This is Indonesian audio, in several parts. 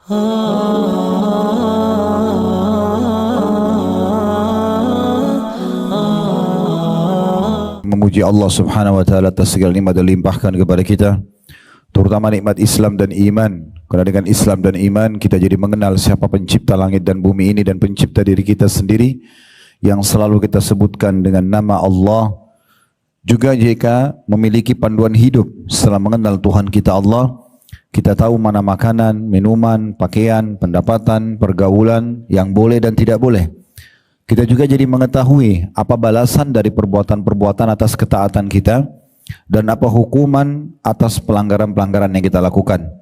Memuji Allah Subhanahu wa taala atas segala nikmat yang dilimpahkan kepada kita, terutama nikmat Islam dan iman. Karena dengan Islam dan iman kita jadi mengenal siapa pencipta langit dan bumi ini dan pencipta diri kita sendiri yang selalu kita sebutkan dengan nama Allah. Juga jika memiliki panduan hidup setelah mengenal Tuhan kita Allah, kita tahu mana makanan, minuman, pakaian, pendapatan, pergaulan yang boleh dan tidak boleh. Kita juga jadi mengetahui apa balasan dari perbuatan-perbuatan atas ketaatan kita dan apa hukuman atas pelanggaran-pelanggaran yang kita lakukan.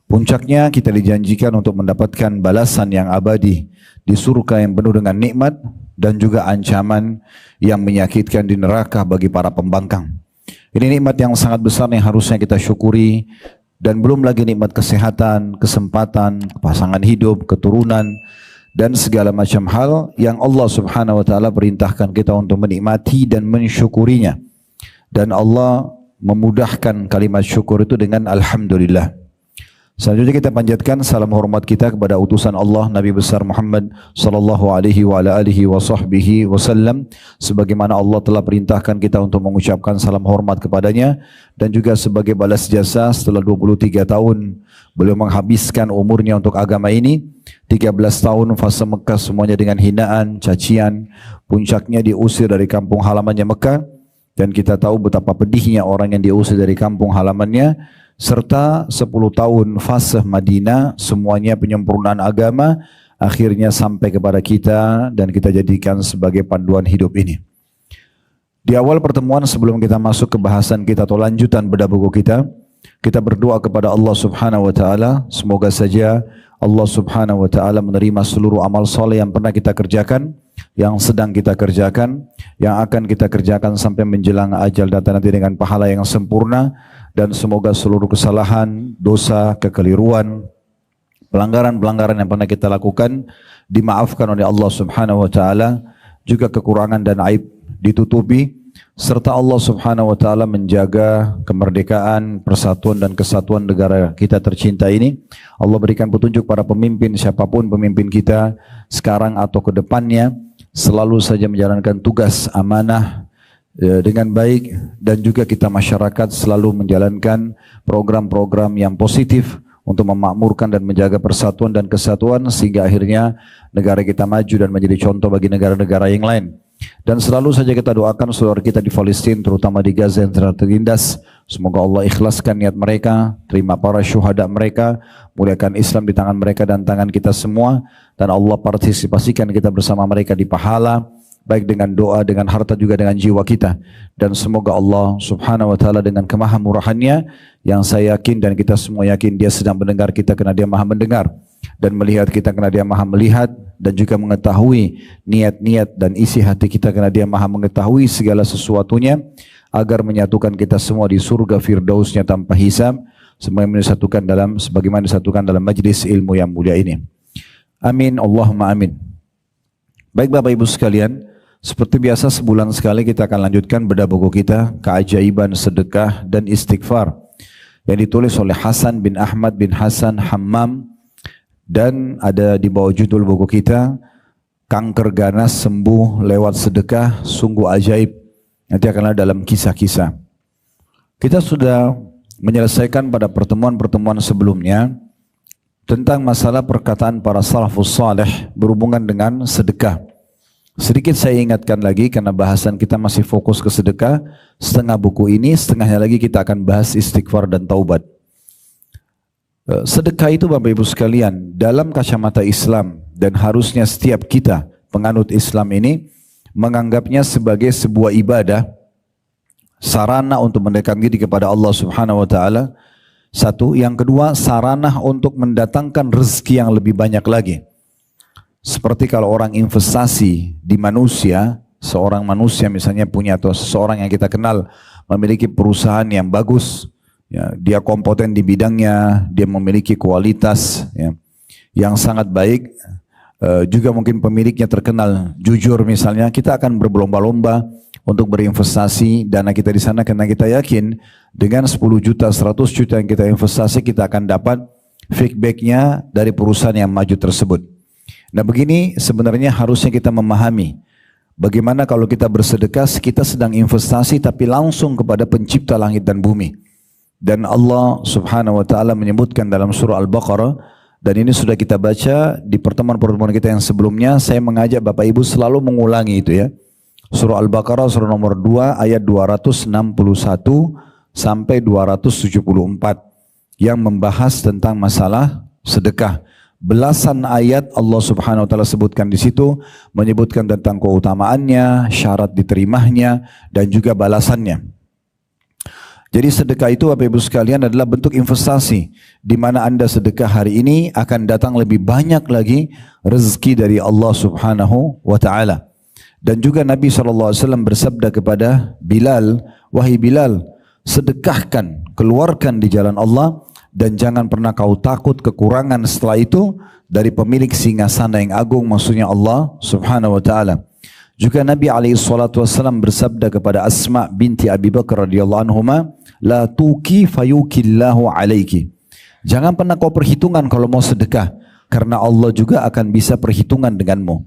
Puncaknya kita dijanjikan untuk mendapatkan balasan yang abadi di surga yang penuh dengan nikmat dan juga ancaman yang menyakitkan di neraka bagi para pembangkang. Ini nikmat yang sangat besar yang harusnya kita syukuri, dan belum lagi nikmat kesehatan, kesempatan, pasangan hidup, keturunan, dan segala macam hal yang Allah Subhanahu wa taala perintahkan kita untuk menikmati dan mensyukurinya. Dan Allah memudahkan kalimat syukur itu dengan alhamdulillah. Selanjutnya kita panjatkan salam hormat kita kepada utusan Allah Nabi besar Muhammad sallallahu alaihi wa ala alihi wa sahbihi wasallam, sebagaimana Allah telah perintahkan kita untuk mengucapkan salam hormat kepadanya, dan juga sebagai balas jasa setelah 23 tahun beliau menghabiskan umurnya untuk agama ini. 13 tahun fase Mekah semuanya dengan hinaan, cacian, puncaknya diusir dari kampung halamannya Mekah, dan kita tahu betapa pedihnya orang yang diusir dari kampung halamannya, serta 10 tahun fase Madinah semuanya penyempurnaan agama, akhirnya sampai kepada kita dan kita jadikan sebagai panduan hidup ini. Di awal pertemuan sebelum kita masuk ke bahasan kita atau lanjutan bedah buku kita berdoa kepada Allah Subhanahu wa taala, semoga saja Allah Subhanahu wa taala menerima seluruh amal soleh yang pernah kita kerjakan, yang sedang kita kerjakan, yang akan kita kerjakan sampai menjelang ajal datang nanti dengan pahala yang sempurna, dan semoga seluruh kesalahan, dosa, kekeliruan, pelanggaran-pelanggaran yang pernah kita lakukan dimaafkan oleh Allah Subhanahu wa taala, juga kekurangan dan aib ditutupi, serta Allah Subhanahu wa taala menjaga kemerdekaan, persatuan dan kesatuan negara kita tercinta ini. Allah berikan petunjuk para pemimpin, siapapun pemimpin kita sekarang atau ke depannya, selalu saja menjalankan tugas amanah dengan baik, dan juga kita masyarakat selalu menjalankan program-program yang positif untuk memakmurkan dan menjaga persatuan dan kesatuan sehingga akhirnya negara kita maju dan menjadi contoh bagi negara-negara yang lain. Dan selalu saja kita doakan saudara kita di Palestina, terutama di Gaza yang tertindas, semoga Allah ikhlaskan niat mereka, terima para syuhada mereka, muliakan Islam di tangan mereka dan tangan kita semua, dan Allah partisipasikan kita bersama mereka di pahala, baik dengan doa, dengan harta, juga dengan jiwa kita. Dan semoga Allah Subhanahu wa taala dengan kemahamurahannya, yang saya yakin dan kita semua yakin Dia sedang mendengar kita karena Dia Maha mendengar, dan melihat kita karena Dia Maha melihat, dan juga mengetahui niat-niat dan isi hati kita karena Dia Maha mengetahui segala sesuatunya, agar menyatukan kita semua di surga firdausnya tanpa hisab, sebagaimana disatukan dalam majlis ilmu yang mulia ini. Amin, Allahumma amin. Baik Bapak Ibu sekalian, seperti biasa sebulan sekali kita akan lanjutkan bedah buku kita Keajaiban Sedekah dan Istighfar, yang ditulis oleh Hasan bin Ahmad bin Hasan Hammam, dan ada di bawah judul buku kita Kanker Ganas Sembuh Lewat Sedekah, Sungguh Ajaib. Nanti akan ada dalam kisah-kisah. Kita sudah menyelesaikan pada pertemuan-pertemuan sebelumnya tentang masalah perkataan para salafus saleh berhubungan dengan sedekah. Sedikit saya ingatkan lagi karena bahasan kita masih fokus ke sedekah. Setengah buku ini, setengahnya lagi kita akan bahas istighfar dan taubat. Sedekah itu Bapak Ibu sekalian, dalam kacamata Islam, dan harusnya setiap kita penganut Islam ini menganggapnya sebagai sebuah ibadah, sarana untuk mendekatkan diri kepada Allah Subhanahu wa taala. Satu, yang kedua sarana untuk mendatangkan rezeki yang lebih banyak lagi. Seperti kalau orang investasi di manusia, seorang manusia misalnya punya, atau seseorang yang kita kenal memiliki perusahaan yang bagus, ya, dia kompeten di bidangnya, dia memiliki kualitas ya, yang sangat baik, juga mungkin pemiliknya terkenal jujur misalnya, kita akan berlomba-lomba untuk berinvestasi dana kita di sana karena kita yakin dengan 10 juta, 100 juta yang kita investasi kita akan dapat feedbacknya dari perusahaan yang maju tersebut. Nah begini sebenarnya harusnya kita memahami bagaimana kalau kita bersedekah, kita sedang investasi tapi langsung kepada pencipta langit dan bumi. Dan Allah subhanahu wa ta'ala menyebutkan dalam surah Al-Baqarah, dan ini sudah kita baca di pertemuan-pertemuan kita yang sebelumnya. Saya mengajak Bapak Ibu selalu mengulangi itu ya. Surah Al-Baqarah surah nomor 2 ayat 261 sampai 274 yang membahas tentang masalah sedekah. Belasan ayat Allah subhanahu wa ta'ala sebutkan di situ, menyebutkan tentang keutamaannya, syarat diterimanya, dan juga balasannya. Jadi sedekah itu Bapak Ibu sekalian adalah bentuk investasi, di mana Anda sedekah hari ini akan datang lebih banyak lagi rezeki dari Allah subhanahu wa ta'ala. Dan juga Nabi SAW bersabda kepada Bilal, wahai Bilal, sedekahkan, keluarkan di jalan Allah, dan jangan pernah kau takut kekurangan setelah itu dari pemilik singgasana yang agung, maksudnya Allah subhanahu wa ta'ala. Juga Nabi SAW bersabda kepada Asma binti Abi Bakar radhiyallahu anhuma, la tuki fayukillahu alaiki. Jangan pernah kau perhitungan kalau mau sedekah, karena Allah juga akan bisa perhitungan denganmu.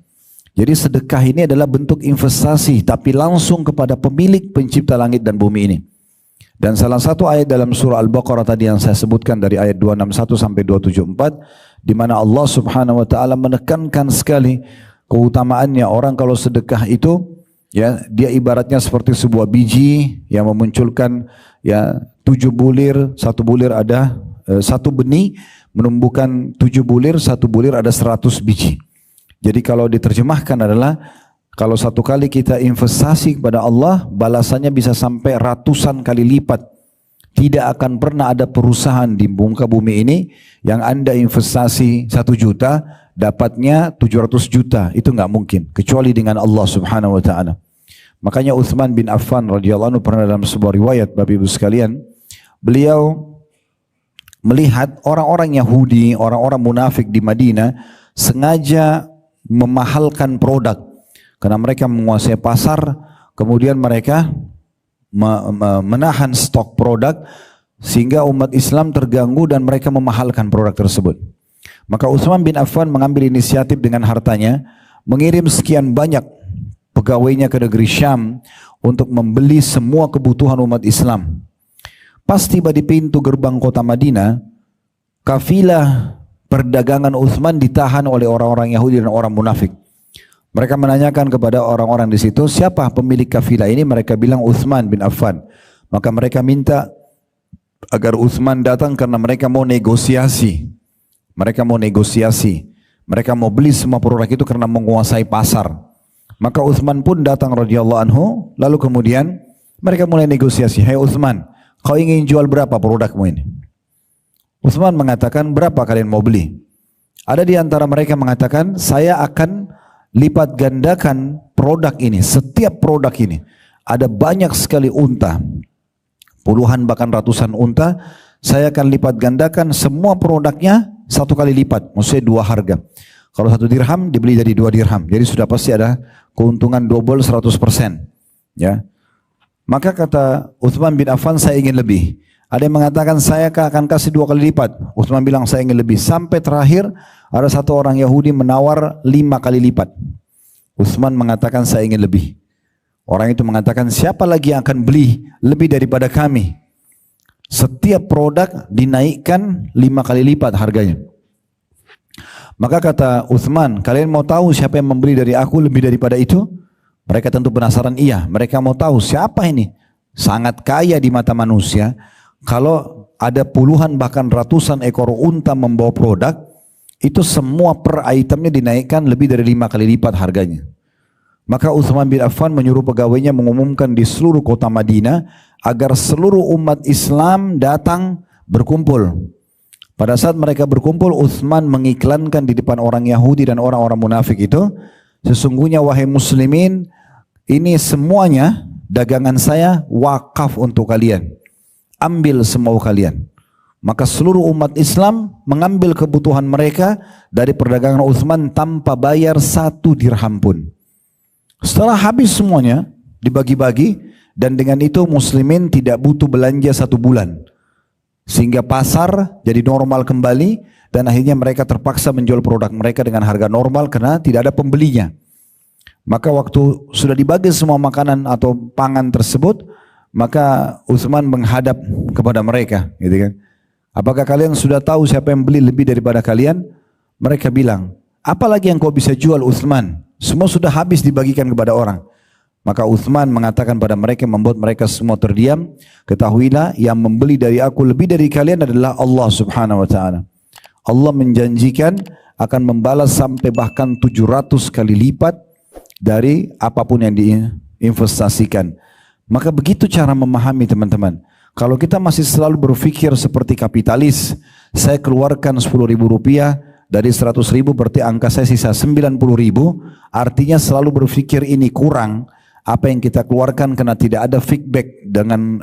Jadi sedekah ini adalah bentuk investasi, tapi langsung kepada pemilik pencipta langit dan bumi ini. Dan salah satu ayat dalam surah Al-Baqarah tadi yang saya sebutkan dari ayat 261 sampai 274, di mana Allah subhanahu wa ta'ala menekankan sekali keutamaannya orang kalau sedekah itu, ya dia ibaratnya seperti sebuah biji yang memunculkan ya 7 bulir, satu bulir ada satu benih menumbuhkan 7 bulir, satu bulir ada 100 biji. Jadi kalau diterjemahkan adalah kalau satu kali kita investasi kepada Allah, balasannya bisa sampai ratusan kali lipat. Tidak akan pernah ada perusahaan di muka bumi ini yang Anda investasi 1 juta, dapatnya 700 juta. Itu nggak mungkin, kecuali dengan Allah subhanahu wa ta'ala. Makanya Uthman bin Affan radhiyallahu anhu pernah dalam sebuah riwayat, Bapak Ibu sekalian, beliau melihat orang-orang Yahudi, orang-orang munafik di Madinah sengaja memahalkan produk karena mereka menguasai pasar, kemudian mereka menahan stok produk sehingga umat Islam terganggu dan mereka memahalkan produk tersebut. Maka Utsman bin Affan mengambil inisiatif dengan hartanya, mengirim sekian banyak pegawainya ke negeri Syam untuk membeli semua kebutuhan umat Islam. Pas tiba di pintu gerbang kota Madinah, kafilah perdagangan Utsman ditahan oleh orang-orang Yahudi dan orang munafik. Mereka menanyakan kepada orang-orang di situ, siapa pemilik kafilah ini? Mereka bilang Utsman bin Affan. Maka mereka minta agar Utsman datang karena mereka mau negosiasi. Mereka mau negosiasi. Mereka mau beli semua produk itu karena menguasai pasar. Maka Utsman pun datang radhiyallahu anhu. Lalu kemudian mereka mulai negosiasi. Hai Utsman, kau ingin jual berapa produkmu ini? Utsman mengatakan, berapa kalian mau beli? Ada di antara mereka mengatakan, saya akan lipat gandakan produk ini, setiap produk ini. Ada banyak sekali unta, puluhan bahkan ratusan unta, saya akan lipat gandakan semua produknya 1 kali lipat, maksudnya 2 harga. Kalau 1 dirham dibeli jadi 2 dirham, jadi sudah pasti ada keuntungan double 100%. Ya. Maka kata Utsman bin Affan, saya ingin lebih. Ada yang mengatakan saya akan kasih 2 kali lipat. Utsman bilang saya ingin lebih. Sampai terakhir ada satu orang Yahudi menawar 5 kali lipat. Utsman mengatakan saya ingin lebih. Orang itu mengatakan siapa lagi yang akan beli lebih daripada kami? Setiap produk dinaikkan 5 kali lipat harganya. Maka kata Utsman, kalian mau tahu siapa yang membeli dari aku lebih daripada itu? Mereka tentu penasaran, iya. Mereka mau tahu siapa ini? Sangat kaya di mata manusia. Kalau ada puluhan bahkan ratusan ekor unta membawa produk, itu semua per itemnya dinaikkan lebih dari 5 kali lipat harganya. Maka Utsman bin Affan menyuruh pegawainya mengumumkan di seluruh kota Madinah agar seluruh umat Islam datang berkumpul. Pada saat mereka berkumpul, Utsman mengiklankan di depan orang Yahudi dan orang-orang munafik itu, sesungguhnya wahai muslimin, ini semuanya dagangan saya wakaf untuk kalian. Ambil semua kalian. Maka seluruh umat Islam mengambil kebutuhan mereka dari perdagangan Utsman tanpa bayar 1 dirham pun. Setelah habis semuanya dibagi-bagi, dan dengan itu muslimin tidak butuh belanja 1 bulan. Sehingga pasar jadi normal kembali dan akhirnya mereka terpaksa menjual produk mereka dengan harga normal karena tidak ada pembelinya. Maka waktu sudah dibagi semua makanan atau pangan tersebut, maka Utsman menghadap kepada mereka, gitu kan. Apakah kalian sudah tahu siapa yang beli lebih daripada kalian? Mereka bilang, apalagi yang kau bisa jual Utsman? Semua sudah habis dibagikan kepada orang. Maka Utsman mengatakan pada mereka, membuat mereka semua terdiam. Ketahuilah yang membeli dari aku lebih dari kalian adalah Allah Subhanahu wa taala. Allah menjanjikan akan membalas sampai bahkan 700 kali lipat dari apapun yang diinvestasikan. Maka begitu cara memahami teman-teman. Kalau kita masih selalu berpikir seperti kapitalis, saya keluarkan 10.000 rupiah, dari 100.000 berarti angka saya sisa 90.000, artinya selalu berpikir ini kurang, apa yang kita keluarkan karena tidak ada feedback dengan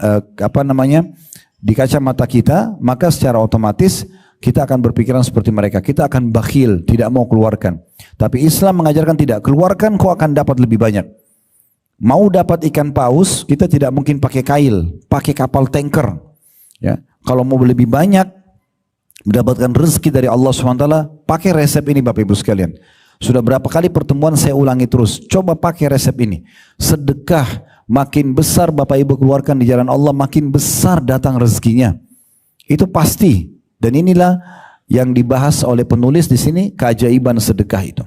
di kacamata kita, maka secara otomatis kita akan berpikiran seperti mereka, kita akan bakhil, tidak mau keluarkan. Tapi Islam mengajarkan tidak, keluarkan kau akan dapat lebih banyak. Mau dapat ikan paus, kita tidak mungkin pakai kail, pakai kapal tanker. Ya, kalau mau lebih banyak, mendapatkan rezeki dari Allah SWT, pakai resep ini Bapak Ibu sekalian. Sudah berapa kali pertemuan saya ulangi terus, coba pakai resep ini. Sedekah, makin besar Bapak Ibu keluarkan di jalan Allah, makin besar datang rezekinya. Itu pasti. Dan inilah yang dibahas oleh penulis di sini, keajaiban sedekah itu.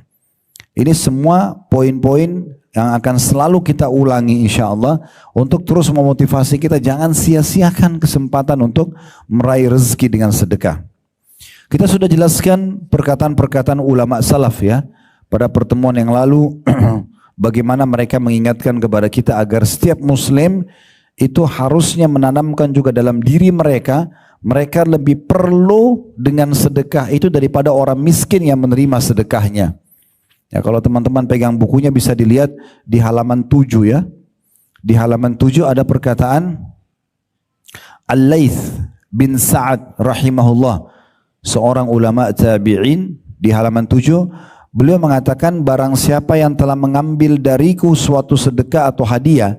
Ini semua poin-poin yang akan selalu kita ulangi insya Allah untuk terus memotivasi kita jangan sia-siakan kesempatan untuk meraih rezeki dengan sedekah. Kita sudah jelaskan perkataan-perkataan ulama salaf ya pada pertemuan yang lalu bagaimana mereka mengingatkan kepada kita agar setiap muslim itu harusnya menanamkan juga dalam diri mereka lebih perlu dengan sedekah itu daripada orang miskin yang menerima sedekahnya. Ya, kalau teman-teman pegang bukunya bisa dilihat di halaman 7 ya. Di halaman 7 ada perkataan Al-Laits bin Sa'ad rahimahullah, seorang ulama tabi'in, di halaman 7 beliau mengatakan barang siapa yang telah mengambil dariku suatu sedekah atau hadiah,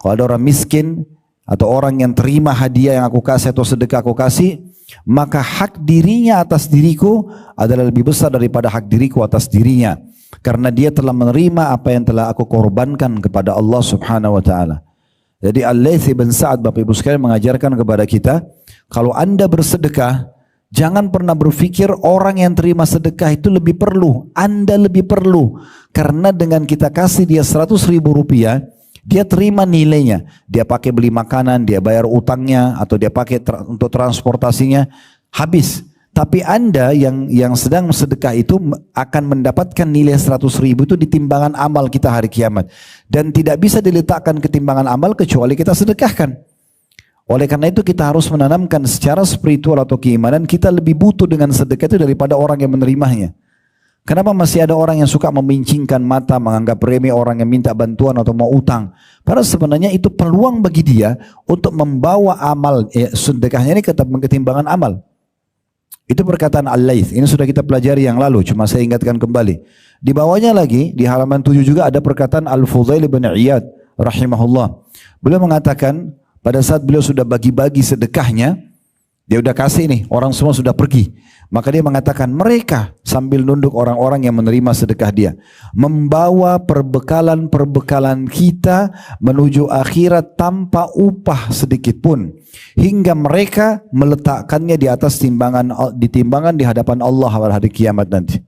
kalau ada orang miskin atau orang yang terima hadiah yang aku kasih atau sedekah aku kasih, maka hak dirinya atas diriku adalah lebih besar daripada hak diriku atas dirinya. Karena dia telah menerima apa yang telah aku korbankan kepada Allah Subhanahu wa taala. Jadi Al-Laits bin Sa'ad Bapak Ibu sekalian mengajarkan kepada kita, kalau Anda bersedekah, jangan pernah berpikir orang yang terima sedekah itu lebih perlu, Anda lebih perlu. Karena dengan kita kasih dia 100.000 rupiah, dia terima nilainya. Dia pakai beli makanan, dia bayar utangnya, atau dia pakai untuk transportasinya, habis. Tapi Anda yang sedang sedekah itu akan mendapatkan nilai 100.000 itu di timbangan amal kita hari kiamat. Dan tidak bisa diletakkan ke timbangan amal kecuali kita sedekahkan. Oleh karena itu kita harus menanamkan secara spiritual atau keimanan kita lebih butuh dengan sedekah itu daripada orang yang menerimanya. Kenapa masih ada orang yang suka memincingkan mata, menganggap remeh orang yang minta bantuan atau mau utang? Padahal sebenarnya itu peluang bagi dia untuk membawa amal sedekahnya ini ke timbangan amal. Itu perkataan Al-Laits. Ini sudah kita pelajari yang lalu, cuma saya ingatkan kembali. Di bawahnya lagi, di halaman 7 juga ada perkataan Al-Fudail bin Iyad rahimahullah. Beliau mengatakan, pada saat beliau sudah bagi-bagi sedekahnya, dia udah kasih nih, orang semua sudah pergi. Maka dia mengatakan, mereka sambil nunduk orang-orang yang menerima sedekah dia, membawa perbekalan-perbekalan kita menuju akhirat tanpa upah sedikit pun. Hingga mereka meletakkannya di atas timbangan di hadapan Allah pada hari kiamat nanti.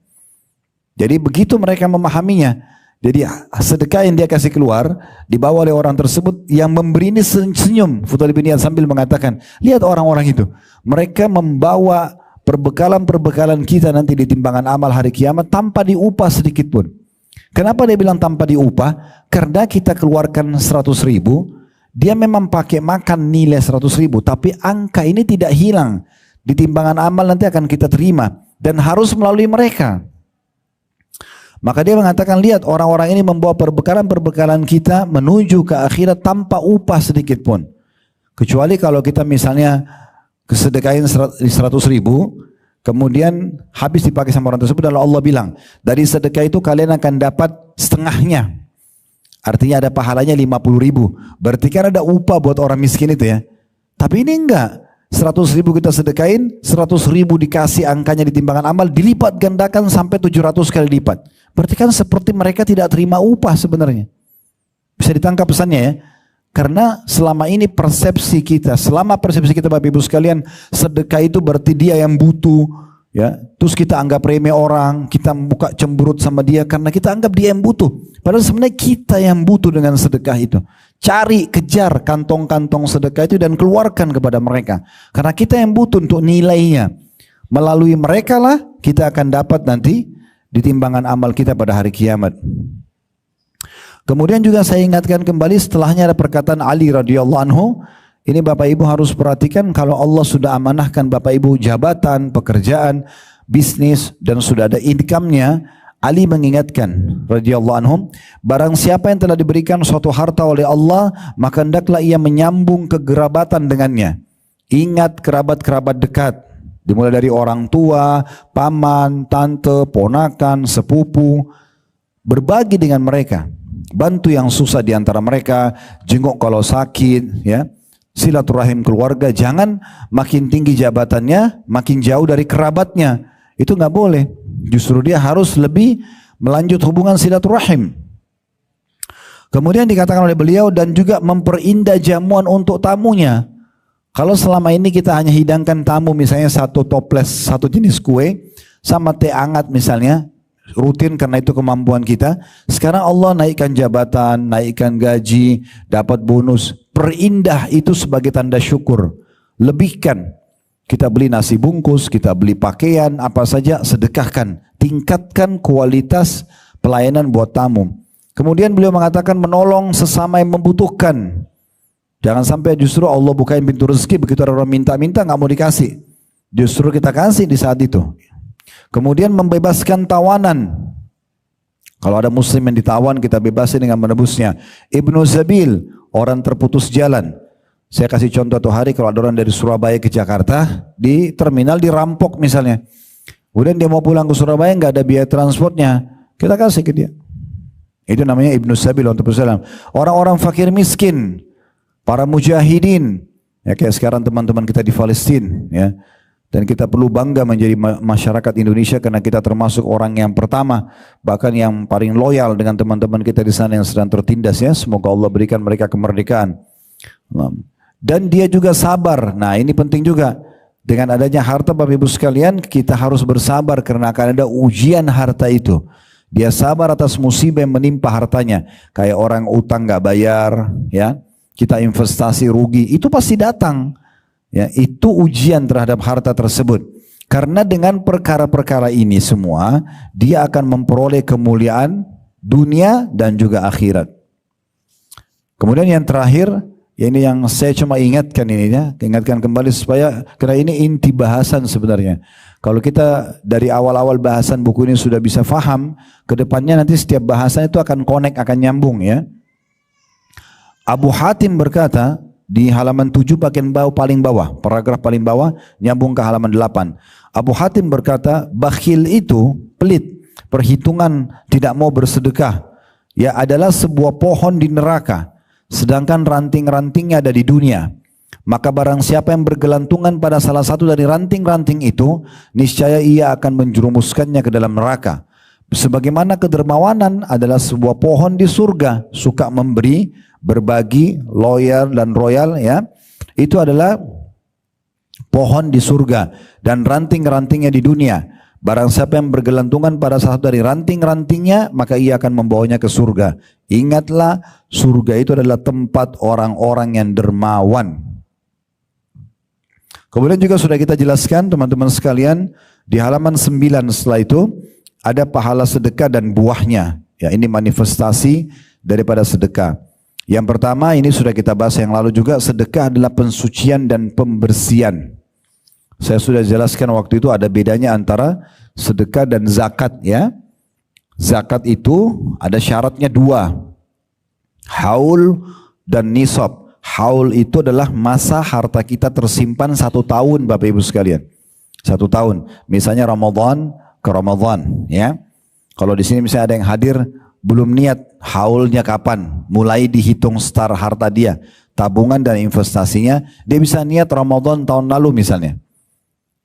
Jadi begitu mereka memahaminya. Jadi sedekah yang dia kasih keluar dibawa oleh orang tersebut, yang memberi ini senyum. Fudail bin Iyad sambil mengatakan, lihat orang-orang itu, mereka membawa perbekalan-perbekalan kita nanti di timbangan amal hari kiamat tanpa diupah sedikit pun. Kenapa dia bilang tanpa diupah? Karena kita keluarkan 100.000, dia memang pakai makan nilai 100.000, tapi angka ini tidak hilang di timbangan amal, nanti akan kita terima dan harus melalui mereka. Maka dia mengatakan, lihat orang-orang ini membawa perbekalan-perbekalan kita menuju ke akhirat tanpa upah sedikit pun. Kecuali kalau kita misalnya kesedekahin 100.000, kemudian habis dipakai sama orang tersebut, lalu Allah bilang, dari sedekah itu kalian akan dapat setengahnya. Artinya ada pahalanya 50.000. Berarti kan ada upah buat orang miskin itu ya. Tapi ini enggak. 100.000 kita sedekain, 100.000 dikasih angkanya di timbangan amal, dilipat gandakan sampai 700 kali lipat. Berarti kan seperti mereka tidak terima upah sebenarnya. Bisa ditangkap pesannya ya. Karena selama ini persepsi kita, Bapak Ibu sekalian, sedekah itu berarti dia yang butuh, ya. Terus kita anggap remeh orang, kita buka cemberut sama dia karena kita anggap dia yang butuh. Padahal sebenarnya kita yang butuh dengan sedekah itu. Cari, kejar kantong-kantong sedekah itu dan keluarkan kepada mereka. Karena kita yang butuh untuk nilainya. Melalui mereka lah kita akan dapat nanti di timbangan amal kita pada hari kiamat. Kemudian juga saya ingatkan kembali setelahnya ada perkataan Ali radhiyallahu anhu. Ini Bapak Ibu harus perhatikan, kalau Allah sudah amanahkan Bapak Ibu jabatan, pekerjaan, bisnis dan sudah ada income-nya, Ali mengingatkan radhiyallahu anhum, barang siapa yang telah diberikan suatu harta oleh Allah, maka hendaklah ia menyambung kekerabatan dengannya. Ingat kerabat-kerabat dekat, dimulai dari orang tua, paman, tante, ponakan, sepupu, berbagi dengan mereka. Bantu yang susah di antara mereka, jenguk kalau sakit, ya. Silaturahim keluarga, jangan makin tinggi jabatannya, makin jauh dari kerabatnya. Itu nggak boleh. Justru dia harus lebih melanjut hubungan silaturahim. Kemudian dikatakan oleh beliau, dan juga memperindah jamuan untuk tamunya. Kalau selama ini kita hanya hidangkan tamu misalnya satu toples, satu jenis kue, sama teh hangat misalnya, rutin karena itu kemampuan kita. Sekarang Allah naikkan jabatan, naikkan gaji, dapat bonus. Perindah itu sebagai tanda syukur. Lebihkan. Kita beli nasi bungkus, kita beli pakaian, apa saja, sedekahkan. Tingkatkan kualitas pelayanan buat tamu. Kemudian beliau mengatakan menolong sesama yang membutuhkan. Jangan sampai justru Allah bukain pintu rezeki, begitu ada orang minta-minta nggak mau dikasih. Justru kita kasih di saat itu. Kemudian membebaskan tawanan. Kalau ada muslim yang ditawan, kita bebasin dengan menebusnya. Ibnu Zabil, orang terputus jalan. Saya kasih contoh tuh hari kalau ada orang dari Surabaya ke Jakarta, di terminal dirampok misalnya. Kemudian dia mau pulang ke Surabaya, nggak ada biaya transportnya, kita kasih ke dia. Itu namanya Ibnu Zabil. Orang-orang fakir miskin, para mujahidin, ya kayak sekarang teman-teman kita di Palestina, ya. Dan kita perlu bangga menjadi masyarakat Indonesia karena kita termasuk orang yang pertama, bahkan yang paling loyal dengan teman-teman kita di sana yang sedang tertindas, ya. Semoga Allah berikan mereka kemerdekaan. Dan dia juga sabar. Nah, ini penting juga. Dengan adanya harta Bapak Ibu sekalian, kita harus bersabar karena akan ada ujian harta itu. Dia sabar atas musibah yang menimpa hartanya. Kayak orang utang nggak bayar, ya. Kita investasi rugi, itu pasti datang. Ya, itu ujian terhadap harta tersebut. Karena dengan perkara-perkara ini semua, dia akan memperoleh kemuliaan dunia dan juga akhirat. Kemudian yang terakhir, ya ini yang saya cuma ingatkan ini ya, ingatkan kembali supaya, karena ini inti bahasan sebenarnya. Kalau kita dari awal-awal bahasan buku ini sudah bisa faham, kedepannya nanti setiap bahasan itu akan connect, akan nyambung ya. Abu Hatim berkata, di halaman 7 bagian bawah paling bawah, paragraf paling bawah, nyambung ke halaman 8. Abu Hatim berkata, bakhil itu pelit, perhitungan tidak mau bersedekah, ya adalah sebuah pohon di neraka, sedangkan ranting-rantingnya ada di dunia. Maka barang siapa yang bergelantungan pada salah satu dari ranting-ranting itu, niscaya ia akan menjerumuskannya ke dalam neraka. Sebagaimana kedermawanan adalah sebuah pohon di surga, suka memberi, berbagi, loyal dan royal, ya. Itu adalah pohon di surga dan ranting-rantingnya di dunia. Barang siapa yang bergelantungan pada satu dari ranting-rantingnya, maka ia akan membawanya ke surga. Ingatlah, surga itu adalah tempat orang-orang yang dermawan. Kemudian juga sudah kita jelaskan teman-teman sekalian, di halaman 9 setelah itu ada pahala sedekah dan buahnya. Ya, ini manifestasi daripada sedekah. Yang pertama, ini sudah kita bahas yang lalu juga, sedekah adalah pensucian dan pembersihan. Saya sudah jelaskan waktu itu ada bedanya antara sedekah dan zakat, ya. Zakat itu ada syaratnya 2, haul dan nisab. Haul itu adalah masa harta kita tersimpan 1 tahun, Bapak Ibu sekalian. 1 tahun. Misalnya Ramadan ke Ramadan, ya. Kalau di sini misalnya ada yang hadir belum niat haulnya kapan, mulai dihitung start harta dia. tabungan dan investasinya. Dia bisa niat Ramadan tahun lalu misalnya.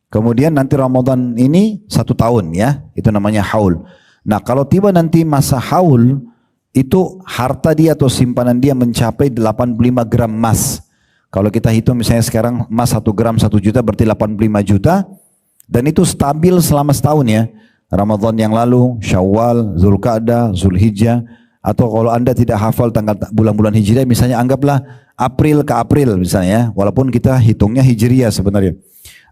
Kemudian nanti Ramadan ini 1 tahun ya, itu namanya haul. Nah kalau tiba nanti masa haul, itu harta dia atau simpanan dia mencapai 85 gram emas. Kalau kita hitung misalnya sekarang emas 1 gram 1 juta berarti 85 juta. Dan itu stabil selama setahun ya. Ramadan yang lalu, Syawal, Zulqa'dah, Zulhijjah. Atau kalau anda tidak hafal tanggal bulan-bulan Hijriah, misalnya anggaplah April ke April misalnya ya. Walaupun kita hitungnya Hijriah sebenarnya.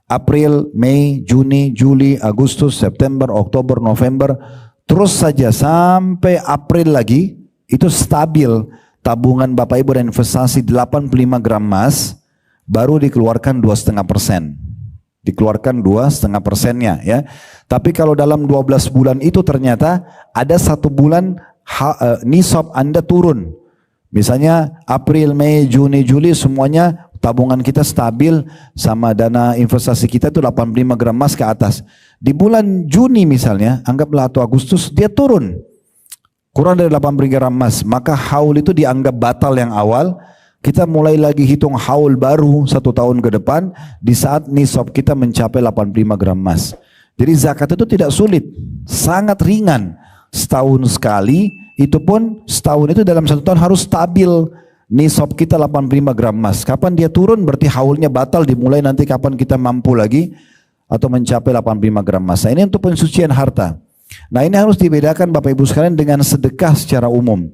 April, Mei, Juni, Juli, Agustus, September, Oktober, November, terus saja sampai April lagi, itu stabil tabungan Bapak Ibu dan investasi 85 gram emas, baru dikeluarkan 2,5%. Dikeluarkan 2,5%-nya ya. Tapi kalau dalam 12 bulan itu ternyata ada 1 bulan nisab Anda turun. Misalnya April, Mei, Juni, Juli semuanya tabungan kita stabil sama dana investasi kita itu 85 gram emas ke atas. Di bulan Juni misalnya, anggaplah atau Agustus, dia turun. Kurang dari 85 gram emas. Maka haul itu dianggap batal yang awal. Kita mulai lagi hitung haul baru 1 tahun ke depan di saat nisab kita mencapai 85 gram emas. Jadi zakat itu tidak sulit, sangat ringan. Setahun sekali, itu pun setahun itu dalam 1 tahun harus stabil. Nisab kita 85 gram emas. Kapan dia turun berarti haulnya batal, dimulai nanti kapan kita mampu lagi atau mencapai 85 gram emas. Nah, ini untuk pensucian harta. Nah ini harus dibedakan Bapak Ibu sekalian dengan sedekah secara umum.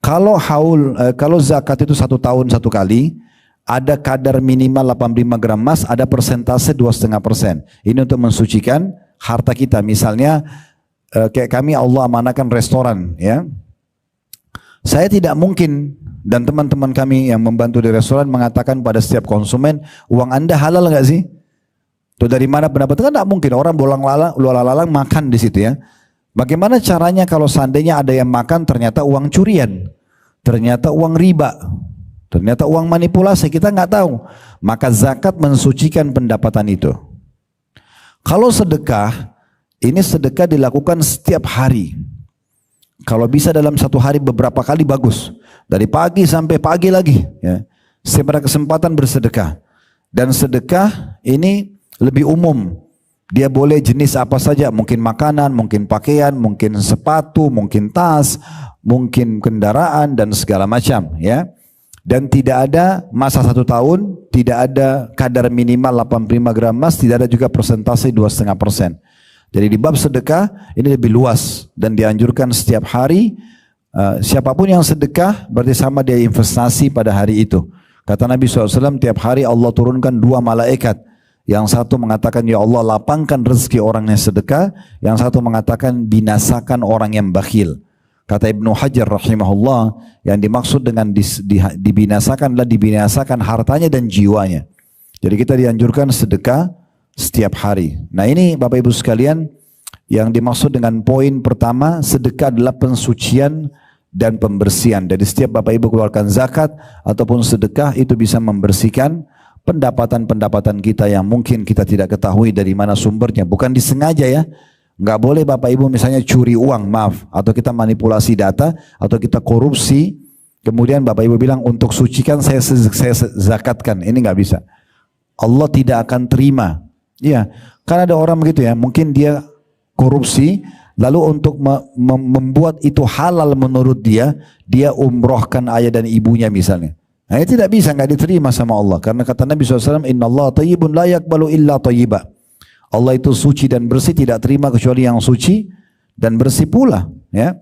Kalau zakat itu 1 tahun 1 kali, ada kadar minimal 85 gram emas, ada persentase 2,5%. Ini untuk mensucikan harta kita. Misalnya kayak kami Allah amanahkan restoran ya. Saya tidak mungkin dan teman-teman kami yang membantu di restoran mengatakan pada setiap konsumen, uang Anda halal nggak sih? Tuh dari mana pendapatan? Kan tidak mungkin, orang bolang-lalang makan di situ ya. Bagaimana caranya kalau seandainya ada yang makan ternyata uang curian, ternyata uang riba, ternyata uang manipulasi, kita nggak tahu. Maka zakat mensucikan pendapatan itu. Kalau sedekah, ini sedekah dilakukan setiap hari. Kalau bisa dalam 1 hari beberapa kali bagus. Dari pagi sampai pagi lagi. Ya. Setiap ada kesempatan bersedekah. Dan sedekah ini lebih umum. Dia boleh jenis apa saja. Mungkin makanan, mungkin pakaian, mungkin sepatu, mungkin tas, mungkin kendaraan dan segala macam. Ya. Dan tidak ada masa 1 tahun, tidak ada kadar minimal 85 gram emas, tidak ada juga persentase 2,5%. Jadi di bab sedekah ini lebih luas dan dianjurkan setiap hari. Siapapun yang sedekah berarti sama dia investasi pada hari itu. Kata Nabi SAW, tiap hari Allah turunkan 2 malaikat. Yang satu mengatakan, ya Allah lapangkan rezeki orang yang sedekah. Yang satu mengatakan, binasakan orang yang bakhil. Kata Ibnu Hajar rahimahullah, yang dimaksud dengan dibinasakan adalah dibinasakan hartanya dan jiwanya. Jadi kita dianjurkan sedekah setiap hari. Nah ini Bapak Ibu sekalian, yang dimaksud dengan poin pertama, sedekah adalah pensucian dan pembersihan. Jadi setiap Bapak Ibu keluarkan zakat ataupun sedekah, itu bisa membersihkan pendapatan-pendapatan kita yang mungkin kita tidak ketahui dari mana sumbernya. Bukan disengaja ya. Nggak boleh Bapak Ibu misalnya curi uang, maaf, atau kita manipulasi data, atau kita korupsi, kemudian Bapak Ibu bilang untuk sucikan saya zakatkan. Ini nggak bisa. Allah tidak akan terima. Iya, kan ada orang begitu ya, mungkin dia korupsi, lalu untuk membuat itu halal menurut dia, dia umrohkan ayah dan ibunya misalnya. Nah itu tidak bisa, nggak diterima sama Allah. Karena kata Nabi SAW, Inna Allah tayyibun la yakbalu illa tayyiba. Allah itu suci dan bersih, tidak terima kecuali yang suci dan bersih pula. Ya,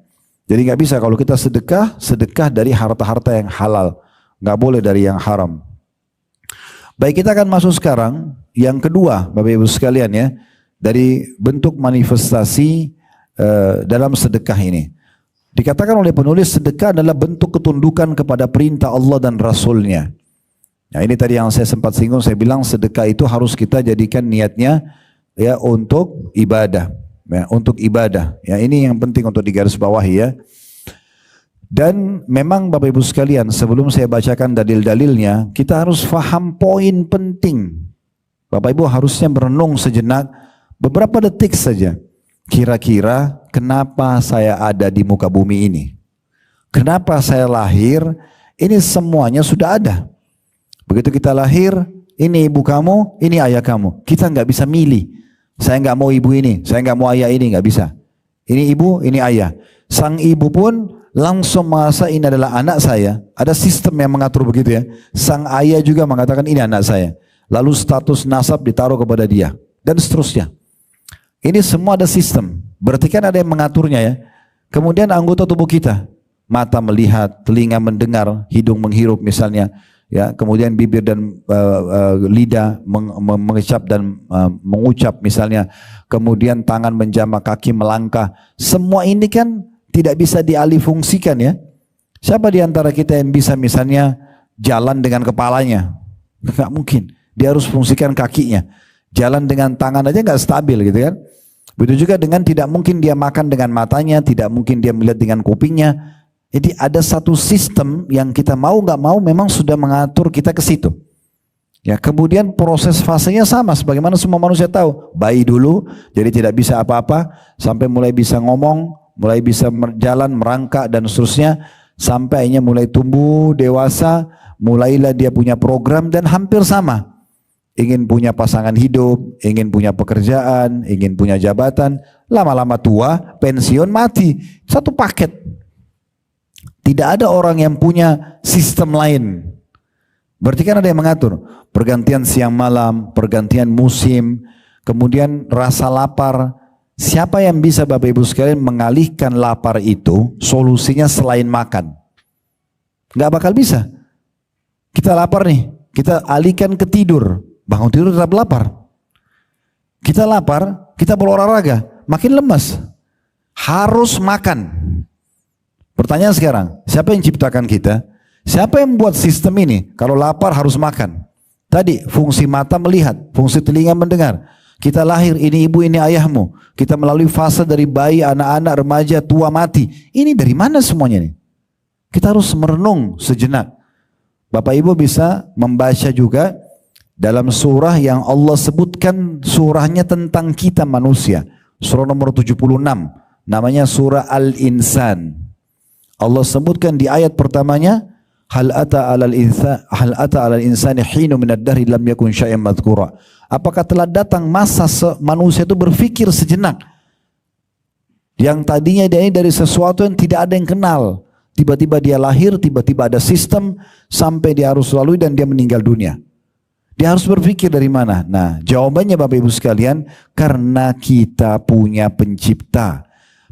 jadi nggak bisa kalau kita sedekah, sedekah dari harta-harta yang halal, nggak boleh dari yang haram. Baik, kita akan masuk sekarang yang kedua Bapak Ibu sekalian ya, dari bentuk manifestasi dalam sedekah ini. Dikatakan oleh penulis, sedekah adalah bentuk ketundukan kepada perintah Allah dan Rasulnya. Nah ini tadi yang saya sempat singgung, saya bilang sedekah itu harus kita jadikan niatnya ya untuk ibadah, ya, untuk ibadah. Ya ini yang penting untuk digarisbawahi ya. Dan memang Bapak Ibu sekalian, sebelum saya bacakan dalil-dalilnya, kita harus faham poin penting. Bapak Ibu harusnya merenung sejenak, beberapa detik saja. Kira-kira kenapa saya ada di muka bumi ini? Kenapa saya lahir? Ini semuanya sudah ada. Begitu kita lahir, ini ibu kamu, ini ayah kamu. Kita nggak bisa milih. Saya nggak mau ibu ini, saya nggak mau ayah ini, nggak bisa. Ini ibu, ini ayah. Sang ibu pun langsung merasa ini adalah anak saya. Ada sistem yang mengatur begitu ya. Sang ayah juga mengatakan ini anak saya. Lalu status nasab ditaruh kepada dia. Dan seterusnya. Ini semua ada sistem. Berarti kan ada yang mengaturnya ya. Kemudian anggota tubuh kita. Mata melihat, telinga mendengar, hidung menghirup misalnya. Ya, kemudian bibir dan lidah mengecap dan mengucap misalnya. Kemudian tangan menjamah, kaki melangkah. Semua ini kan tidak bisa dialihfungsikan ya. Siapa di antara kita yang bisa misalnya jalan dengan kepalanya? Nggak mungkin. Dia harus fungsikan kakinya. Jalan dengan tangan aja nggak stabil gitu kan. Begitu juga dengan tidak mungkin dia makan dengan matanya, tidak mungkin dia melihat dengan kupingnya. Jadi ada satu sistem yang kita mau nggak mau memang sudah mengatur kita ke situ. Ya, kemudian proses fasenya sama sebagaimana semua manusia tahu. Bayi dulu jadi tidak bisa apa-apa sampai mulai bisa ngomong, mulai bisa jalan, merangkak dan seterusnya sampai akhirnya mulai tumbuh dewasa, mulailah dia punya program dan hampir sama. Ingin punya pasangan hidup, ingin punya pekerjaan, ingin punya jabatan, lama-lama tua, pensiun, mati. Satu paket. Tidak ada orang yang punya sistem lain. Berarti kan ada yang mengatur. Pergantian siang malam, pergantian musim, kemudian rasa lapar. Siapa yang bisa Bapak Ibu sekalian mengalihkan lapar itu, solusinya selain makan? Nggak bakal bisa. Kita lapar nih, kita alihkan ke tidur. Bangun tidur tetap lapar. Kita lapar, kita berolahraga, makin lemas. Harus makan. Pertanyaan sekarang, siapa yang ciptakan kita? Siapa yang buat sistem ini? Kalau lapar harus makan. Tadi fungsi mata melihat, fungsi telinga mendengar. Kita lahir, ini ibu, ini ayahmu. Kita melalui fase dari bayi, anak-anak, remaja, tua, mati. Ini dari mana semuanya nih? Kita harus merenung sejenak. Bapak Ibu bisa membaca juga dalam surah yang Allah sebutkan surahnya tentang kita manusia. Surah nomor 76. Namanya surah Al-Insan. Allah sebutkan di ayat pertamanya, Hal ata alal insani hinu minad dahri lam yakun syai'an madhkura. Apakah telah datang masa manusia itu berpikir sejenak yang tadinya dia ini dari sesuatu yang tidak ada yang kenal. Tiba-tiba dia lahir, tiba-tiba ada sistem sampai dia harus lalui dan dia meninggal dunia. Dia harus berpikir dari mana? Nah, jawabannya Bapak Ibu sekalian, karena kita punya pencipta.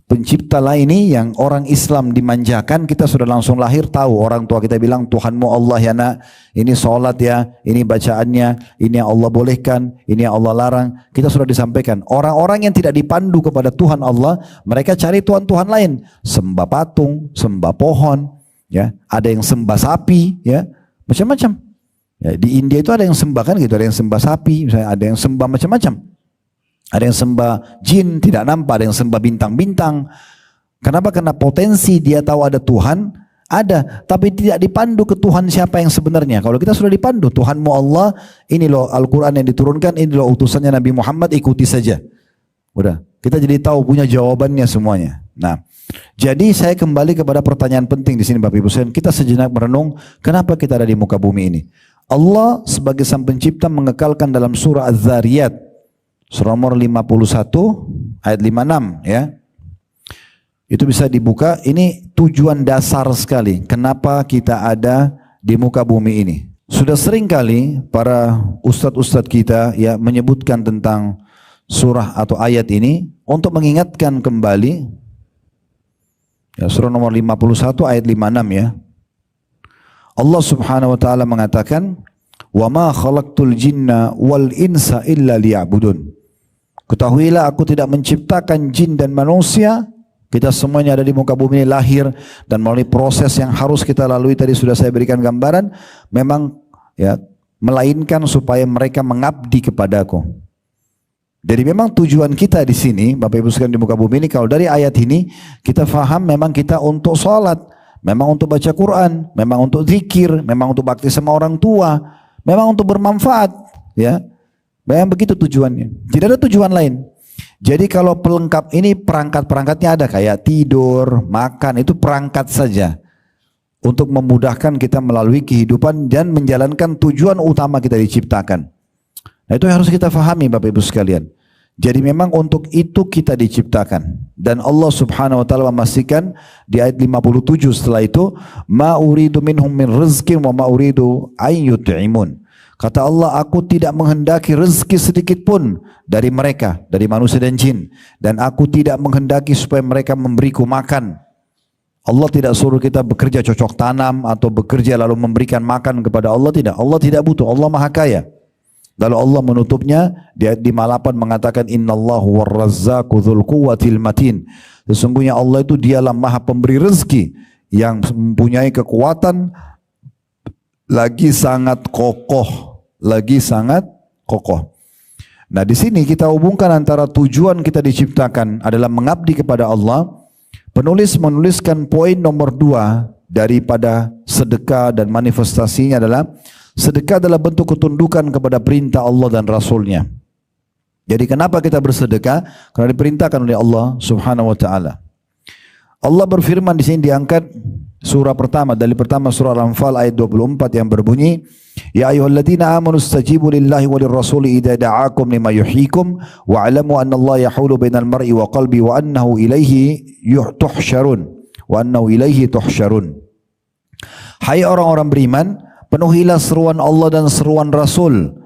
Pencipta lah ini yang orang Islam dimanjakan, kita sudah langsung lahir tahu. Orang tua kita bilang, Tuhanmu Allah ya nak, ini sholat ya, ini bacaannya, ini yang Allah bolehkan, ini yang Allah larang. Kita sudah disampaikan. Orang-orang yang tidak dipandu kepada Tuhan Allah, mereka cari Tuhan-Tuhan lain. Sembah patung, sembah pohon, ya, ada yang sembah sapi, ya, macam-macam. Ya, di India itu ada yang sembah kan gitu, ada yang sembah sapi, misalnya ada yang sembah macam-macam. Ada yang sembah jin tidak nampak, ada yang sembah bintang-bintang. Kenapa? Karena potensi dia tahu ada Tuhan, ada, tapi tidak dipandu ke Tuhan siapa yang sebenarnya. Kalau kita sudah dipandu, Tuhanmu Allah, ini loh Al-Quran yang diturunkan, ini loh utusannya Nabi Muhammad, ikuti saja. Udah, kita jadi tahu punya jawabannya semuanya. Nah, jadi saya kembali kepada pertanyaan penting di sini Bapak Ibu sekalian. Kita sejenak merenung, kenapa kita ada di muka bumi ini? Allah sebagai sang pencipta mengekalkan dalam surah Az-Zariyat. Surah nomor 51 ayat 56 ya. Itu bisa dibuka, ini tujuan dasar sekali kenapa kita ada di muka bumi ini. Sudah sering kali para ustadz-ustadz kita ya menyebutkan tentang surah atau ayat ini untuk mengingatkan kembali ya, surah nomor 51 ayat 56 ya. Allah Subhanahu wa taala mengatakan, "Wa ma khalaqtul jinna wal insa illa liya'budun." Ketahuilah aku tidak menciptakan jin dan manusia. Kita semuanya ada di muka bumi ini lahir dan melalui proses yang harus kita lalui tadi sudah saya berikan gambaran. Memang ya melainkan supaya mereka mengabdi kepadaku. Jadi memang tujuan kita di sini Bapak Ibu sekalian di muka bumi ini, kalau dari ayat ini kita faham memang kita untuk sholat, memang untuk baca Quran, memang untuk zikir, memang untuk bakti sama orang tua, memang untuk bermanfaat ya. Memang begitu tujuannya. Tidak ada tujuan lain. Jadi kalau pelengkap ini perangkat-perangkatnya ada kayak tidur, makan, itu perangkat saja. untuk memudahkan kita melalui kehidupan dan menjalankan tujuan utama kita diciptakan. Nah, itu yang harus kita fahami Bapak Ibu sekalian. Jadi memang untuk itu kita diciptakan. Dan Allah Subhanahu wa taala memastikan di ayat 57 setelah itu, ma uridu minhum min rizqin wa ma uridu ay yut'imun. Kata Allah, aku tidak menghendaki rezeki sedikit pun dari mereka, dari manusia dan jin, dan aku tidak menghendaki supaya mereka memberiku makan. Allah tidak suruh kita bekerja cocok tanam atau bekerja lalu memberikan makan kepada Allah, tidak. Allah tidak butuh, Allah Maha Kaya. Lalu Allah menutupnya di ayat 58 mengatakan innallahu warrazzaqu dzul quwwatil matin. Sesungguhnya Allah itu dialah Maha pemberi rezeki yang mempunyai kekuatan lagi sangat kokoh, Nah, di sini kita hubungkan antara tujuan kita diciptakan adalah mengabdi kepada Allah. Penulis menuliskan poin nomor 2 daripada sedekah dan manifestasinya adalah sedekah adalah bentuk ketundukan kepada perintah Allah dan Rasulnya. Jadi kenapa kita bersedekah? Karena diperintahkan oleh Allah Subhanahu wa taala. Allah berfirman di sini diangkat surah pertama dari pertama surah Al-Anfal ayat 24 yang berbunyi, ya ayyuhalladzina amanu istajibu lillahi walir rasuli idza da'akum lima yuhyikum wa'lamu anna Allah yahulu bainal mar'i wa qalbi wa annahu ilaihi tuhsyarun. Hai orang-orang beriman, penuhilah seruan Allah dan seruan Rasul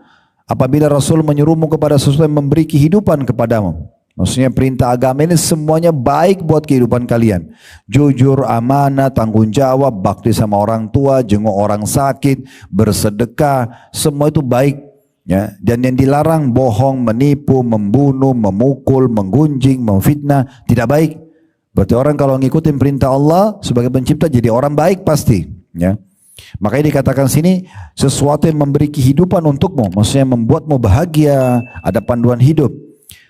apabila Rasul menyuruhmu kepada sesuatu yang memberi kehidupan kepadamu. Maksudnya perintah agama ini semuanya baik buat kehidupan kalian. Jujur, amanah, tanggung jawab, bakti sama orang tua, jenguk orang sakit, bersedekah, semua itu baik. Ya. Dan yang dilarang bohong, menipu, membunuh, memukul, menggunjing, memfitnah, tidak baik. Berarti orang kalau ngikutin perintah Allah sebagai pencipta jadi orang baik pasti. Ya. Makanya dikatakan sini sesuatu yang memberi kehidupan untukmu, maksudnya membuatmu bahagia, ada panduan hidup.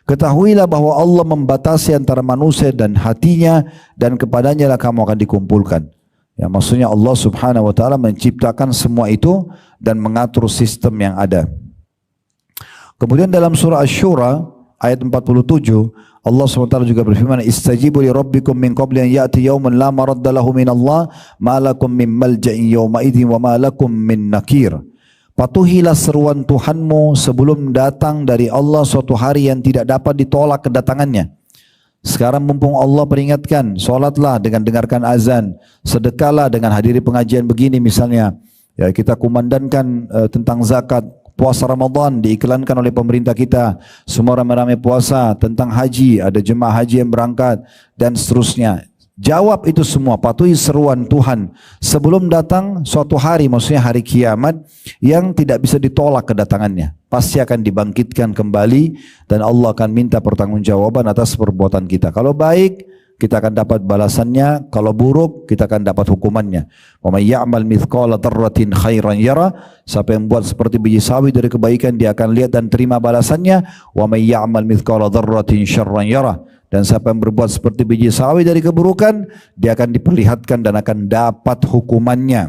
Ketahuilah bahwa Allah membatasi antara manusia dan hatinya dan kepadanya lah kamu akan dikumpulkan. Ya, maksudnya Allah Subhanahu wa taala menciptakan semua itu dan mengatur sistem yang ada. Kemudian dalam surah Asy-Syura ayat 47 Allah SWT juga berfirman, istajibu li rabbikum min qabli an ya'ti yawman la maradda lahu min Allah ma lakum min malja'in yawma idzin wa ma lakum min nakir. Patuhilah seruan Tuhanmu sebelum datang dari Allah suatu hari yang tidak dapat ditolak kedatangannya. Sekarang mumpung Allah peringatkan, solatlah dengan dengarkan azan, sedekahlah dengan hadiri pengajian begini misalnya. Ya, kita kumandangkan tentang zakat, puasa Ramadan diiklankan oleh pemerintah kita, semua ramai-ramai puasa, tentang haji, ada jemaah haji yang berangkat dan seterusnya. Jawab itu semua, patuhi seruan Tuhan sebelum datang suatu hari, maksudnya hari kiamat yang tidak bisa ditolak kedatangannya. Pasti akan dibangkitkan kembali dan Allah akan minta pertanggungjawaban atas perbuatan kita. Kalau baik, kita akan dapat balasannya. Kalau buruk, kita akan dapat hukumannya. Wa may ya'mal mithqala dzarratin khairan yara. Siapa yang buat seperti biji sawi dari kebaikan, dia akan lihat dan terima balasannya. Wa may ya'mal mithqala dzarratin syarran yara. Dan siapa yang berbuat seperti biji sawi dari keburukan, dia akan diperlihatkan dan akan dapat hukumannya.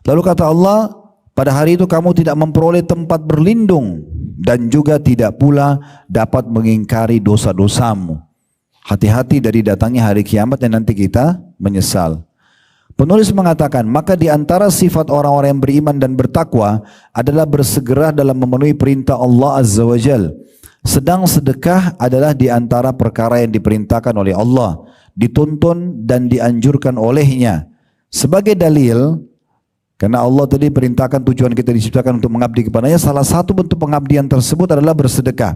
Lalu kata Allah, pada hari itu kamu tidak memperoleh tempat berlindung dan juga tidak pula dapat mengingkari dosa-dosamu. Hati-hati dari datangnya hari kiamat yang nanti kita menyesal. Penulis mengatakan, maka di antara sifat orang-orang yang beriman dan bertakwa adalah bersegera dalam memenuhi perintah Allah Azza wa Jalla. Sedang sedekah adalah di antara perkara yang diperintahkan oleh Allah, dituntun dan dianjurkan olehnya. Sebagai dalil, karena Allah tadi perintahkan tujuan kita diciptakan untuk mengabdi kepadanya, salah satu bentuk pengabdian tersebut adalah bersedekah.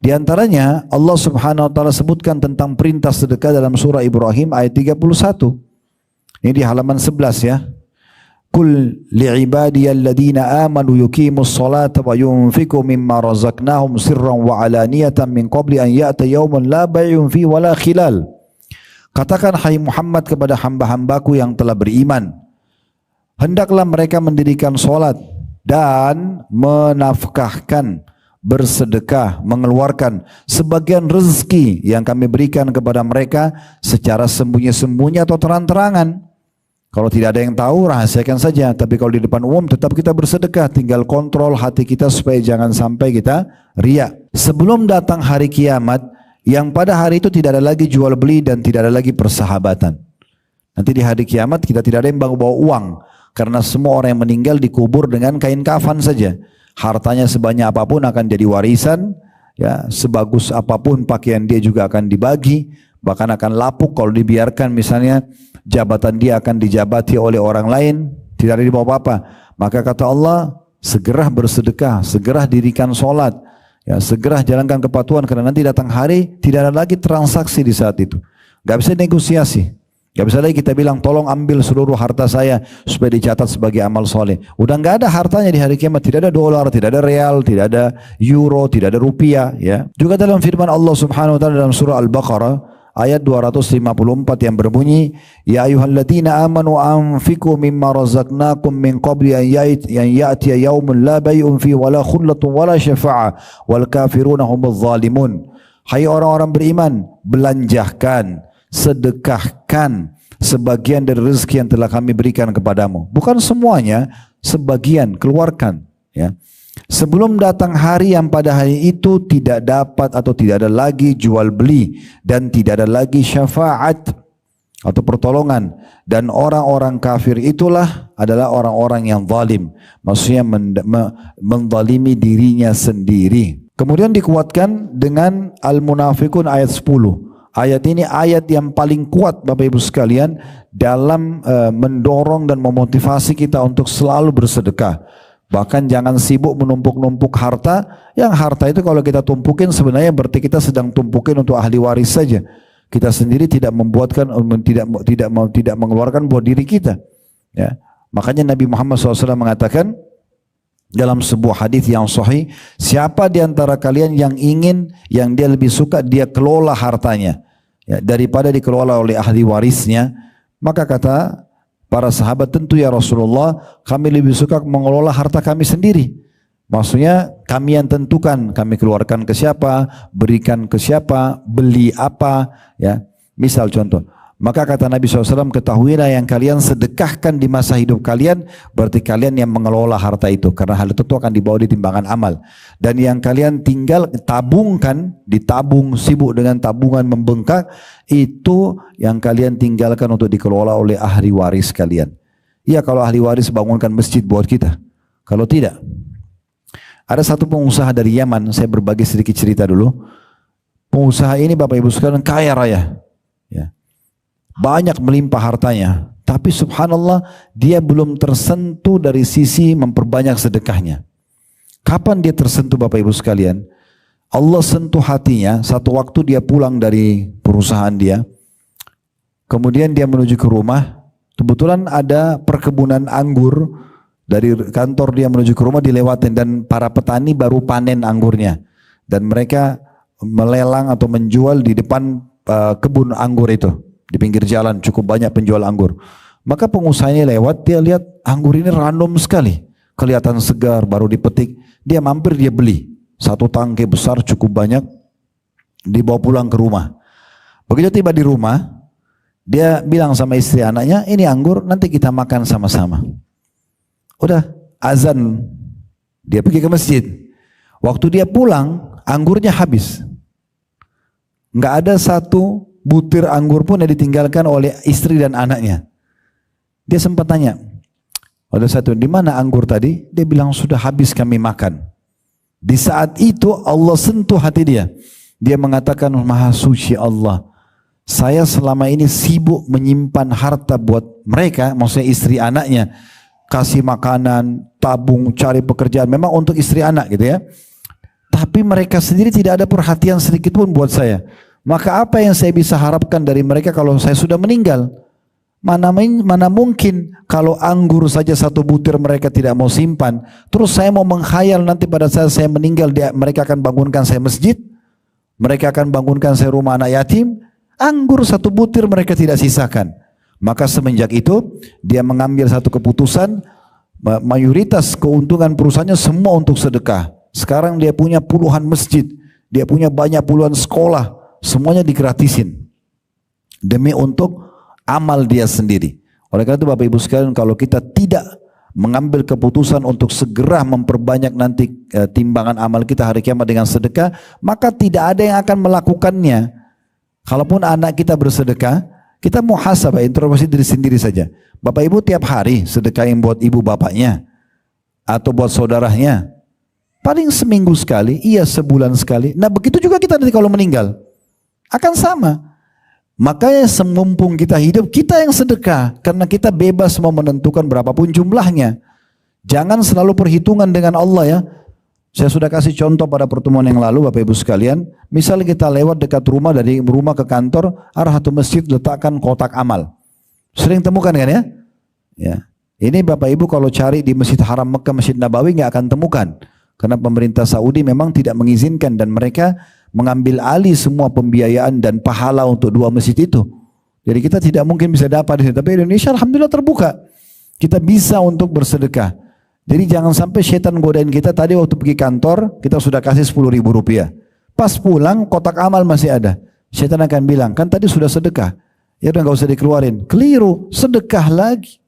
Di antaranya Allah Subhanahu wa taala sebutkan tentang perintah sedekah dalam surah Ibrahim ayat 31. Ini di halaman 11 ya. Qul li'ibadiyalladina amanu yuqimus salata wa yunfiqu mimma razaqnahum sirran wa alaniyatan min qabli an ya'ta yawmun la bay'un fi wala khilal. Katakan hai Muhammad kepada hamba-hambaku yang telah beriman, hendaklah mereka mendirikan salat dan menafkahkan, bersedekah, mengeluarkan sebagian rezeki yang kami berikan kepada mereka secara sembunyi-sembunyi atau terang-terangan. Kalau tidak ada yang tahu, rahasiakan saja. Tapi kalau di depan umum tetap kita bersedekah. Tinggal kontrol hati kita supaya jangan sampai kita riya. Sebelum datang hari kiamat, yang pada hari itu tidak ada lagi jual beli dan tidak ada lagi persahabatan. Nanti di hari kiamat kita tidak ada yang bawa uang. Karena semua orang yang meninggal dikubur dengan kain kafan saja. Hartanya sebanyak apapun akan jadi warisan. Ya, sebagus apapun pakaian dia juga akan dibagi. Bahkan akan lapuk kalau dibiarkan, misalnya jabatan dia akan dijabati oleh orang lain. Tidak ada dibawa apa-apa. Maka kata Allah, segera bersedekah, segera dirikan sholat, ya, segera jalankan kepatuhan, karena nanti datang hari tidak ada lagi transaksi di saat itu. Gak bisa negosiasi. Gak bisa lagi kita bilang tolong ambil seluruh harta saya supaya dicatat sebagai amal soleh. Udah gak ada hartanya di hari kiamat. Tidak ada dolar, tidak ada real, tidak ada euro, tidak ada rupiah. Ya. Juga dalam firman Allah Subhanahu Wa Taala dalam surah Al-Baqarah ayat 254 yang berbunyi, Ya ayyuhalladzina amanu anfiqu mimma razaqnakum min qabli an ya'tiya yaumun la bay'un fi wala khullatun wala syafa'ah wal kafiruna humuz zalimun. Hai orang-orang beriman, belanjahkan, sedekahkan sebagian dari rezeki yang telah kami berikan kepadamu. Bukan semuanya, sebagian keluarkan, ya. Sebelum datang hari yang pada hari itu tidak dapat atau tidak ada lagi jual beli dan tidak ada lagi syafaat atau pertolongan, dan orang-orang kafir itulah adalah orang-orang yang zalim, maksudnya menzalimi dirinya sendiri. Kemudian dikuatkan dengan Al-Munafiqun ayat 10. Ayat ini ayat yang paling kuat Bapak Ibu sekalian dalam mendorong dan memotivasi kita untuk selalu bersedekah. Bahkan jangan sibuk menumpuk-numpuk harta. Yang harta itu kalau kita tumpukin sebenarnya berarti kita sedang tumpukin untuk ahli waris saja. Kita sendiri tidak membuatkan, tidak mengeluarkan buat diri kita. Ya. Makanya Nabi Muhammad SAW mengatakan dalam sebuah hadis yang sahih, siapa di antara kalian yang ingin, yang dia lebih suka dia kelola hartanya, ya, daripada dikelola oleh ahli warisnya, maka kata para sahabat, tentu ya Rasulullah, kami lebih suka mengelola harta kami sendiri. Maksudnya kami yang tentukan, kami keluarkan ke siapa, berikan ke siapa, beli apa, ya. Misal contoh, maka kata Nabi SAW, ketahuilah yang kalian sedekahkan di masa hidup kalian, berarti kalian yang mengelola harta itu, karena hal itu akan dibawa di timbangan amal. Dan yang kalian tinggal tabungkan, ditabung, sibuk dengan tabungan membengkak, itu yang kalian tinggalkan untuk dikelola oleh ahli waris kalian. Iya, kalau ahli waris bangunkan masjid buat kita. Kalau tidak, ada satu pengusaha dari Yaman, saya berbagi sedikit cerita dulu. Pengusaha ini Bapak Ibu sekalian kaya raya, ya. Banyak melimpah hartanya, tapi subhanallah dia belum tersentuh dari sisi memperbanyak sedekahnya. Kapan dia tersentuh Bapak Ibu sekalian? Allah sentuh hatinya satu waktu dia pulang dari perusahaan dia. Kemudian dia menuju ke rumah. Kebetulan ada perkebunan anggur, dari kantor dia menuju ke rumah dilewatin, dan para petani baru panen anggurnya. Dan mereka melelang atau menjual di depan kebun anggur itu. Di pinggir jalan cukup banyak penjual anggur. Maka pengusahanya lewat, dia lihat anggur ini random sekali. Kelihatan segar, baru dipetik. Dia mampir, dia beli. Satu tangkai besar cukup banyak. Dibawa pulang ke rumah. Begitu tiba di rumah, dia bilang sama istri anaknya, ini anggur nanti kita makan sama-sama. Udah azan, dia pergi ke masjid. Waktu dia pulang, anggurnya habis. Nggak ada satu butir anggur pun yang ditinggalkan oleh istri dan anaknya. Dia sempat tanya, ada satu, di mana anggur tadi? Dia bilang sudah habis kami makan. Di saat itu Allah sentuh hati dia. Dia mengatakan, Maha Suci Allah, saya selama ini sibuk menyimpan harta buat mereka, maksudnya istri anaknya, kasih makanan, tabung, cari pekerjaan, memang untuk istri anak gitu ya. Tapi mereka sendiri tidak ada perhatian sedikit pun buat saya. Maka apa yang saya bisa harapkan dari mereka kalau saya sudah meninggal? Mana mungkin kalau anggur saja satu butir mereka tidak mau simpan. Terus saya mau menghayal nanti pada saat saya meninggal mereka akan bangunkan saya masjid, mereka akan bangunkan saya rumah anak yatim. Anggur satu butir mereka tidak sisakan. Maka semenjak itu dia mengambil satu keputusan, mayoritas keuntungan perusahaannya semua untuk sedekah. Sekarang dia punya puluhan masjid, dia punya banyak puluhan sekolah. Semuanya digratisin demi untuk amal dia sendiri. Oleh karena itu Bapak Ibu sekalian, kalau kita tidak mengambil keputusan untuk segera memperbanyak nanti timbangan amal kita hari kiamat dengan sedekah, maka tidak ada yang akan melakukannya. Kalaupun anak kita bersedekah, Kita muhasabah, introspeksi diri sendiri saja. Bapak ibu tiap hari sedekahin buat ibu bapaknya atau buat saudaranya. Paling seminggu sekali, iya sebulan sekali. Nah begitu juga kita nanti kalau meninggal. Akan sama. Makanya semumpung kita hidup, kita yang sedekah. Karena kita bebas mau menentukan berapapun jumlahnya. Jangan selalu perhitungan dengan Allah ya. Saya sudah kasih contoh pada pertemuan yang lalu Bapak Ibu sekalian. Misalnya kita lewat dekat rumah, dari rumah ke kantor, arah satu masjid letakkan kotak amal. Sering temukan kan ya? Ya. Ini Bapak Ibu kalau cari di Masjid Haram Mekah, Masjid Nabawi nggak akan temukan. Karena pemerintah Saudi memang tidak mengizinkan dan mereka mengambil alih semua pembiayaan dan pahala untuk dua masjid itu. Jadi kita tidak mungkin bisa dapat di sini. Tapi Indonesia alhamdulillah terbuka. Kita bisa untuk bersedekah. Jadi jangan sampai setan godain kita. Tadi waktu pergi kantor kita sudah kasih 10.000 rupiah. Pas pulang kotak amal masih ada. Setan akan bilang, kan tadi sudah sedekah. Ya udah nggak usah dikeluarin. Keliru, sedekah lagi.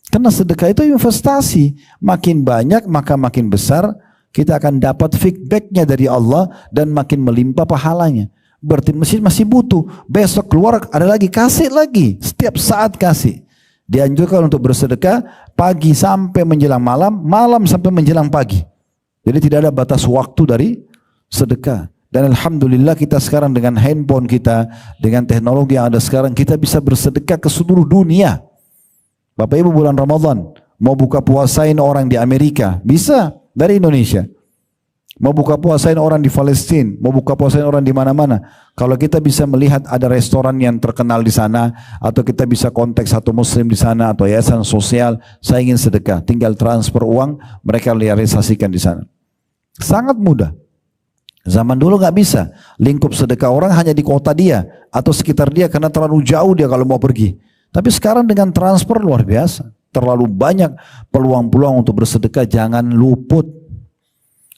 Karena sedekah itu investasi. Makin banyak maka makin besar kita akan dapat feedbacknya dari Allah dan makin melimpah pahalanya. Berarti masjid masih butuh. Besok keluar ada lagi, kasih lagi. Setiap saat kasih. Dianjurkan untuk bersedekah pagi sampai menjelang malam, malam sampai menjelang pagi. Jadi tidak ada batas waktu dari sedekah. Dan alhamdulillah kita sekarang dengan handphone kita, dengan teknologi yang ada sekarang, kita bisa bersedekah ke seluruh dunia. Bapak Ibu bulan Ramadan mau buka puasain orang di Amerika, bisa dari Indonesia. Mau buka puasain orang di Palestina, mau buka puasain orang di mana-mana. Kalau kita bisa melihat ada restoran yang terkenal di sana, atau kita bisa kontak satu muslim di sana, atau yayasan sosial, saya ingin sedekah, tinggal transfer uang, mereka realisasikan di sana. Sangat mudah. Zaman dulu nggak bisa, lingkup sedekah orang hanya di kota dia, atau sekitar dia, karena terlalu jauh dia kalau mau pergi. Tapi sekarang dengan transfer luar biasa, terlalu banyak peluang-peluang untuk bersedekah, jangan luput.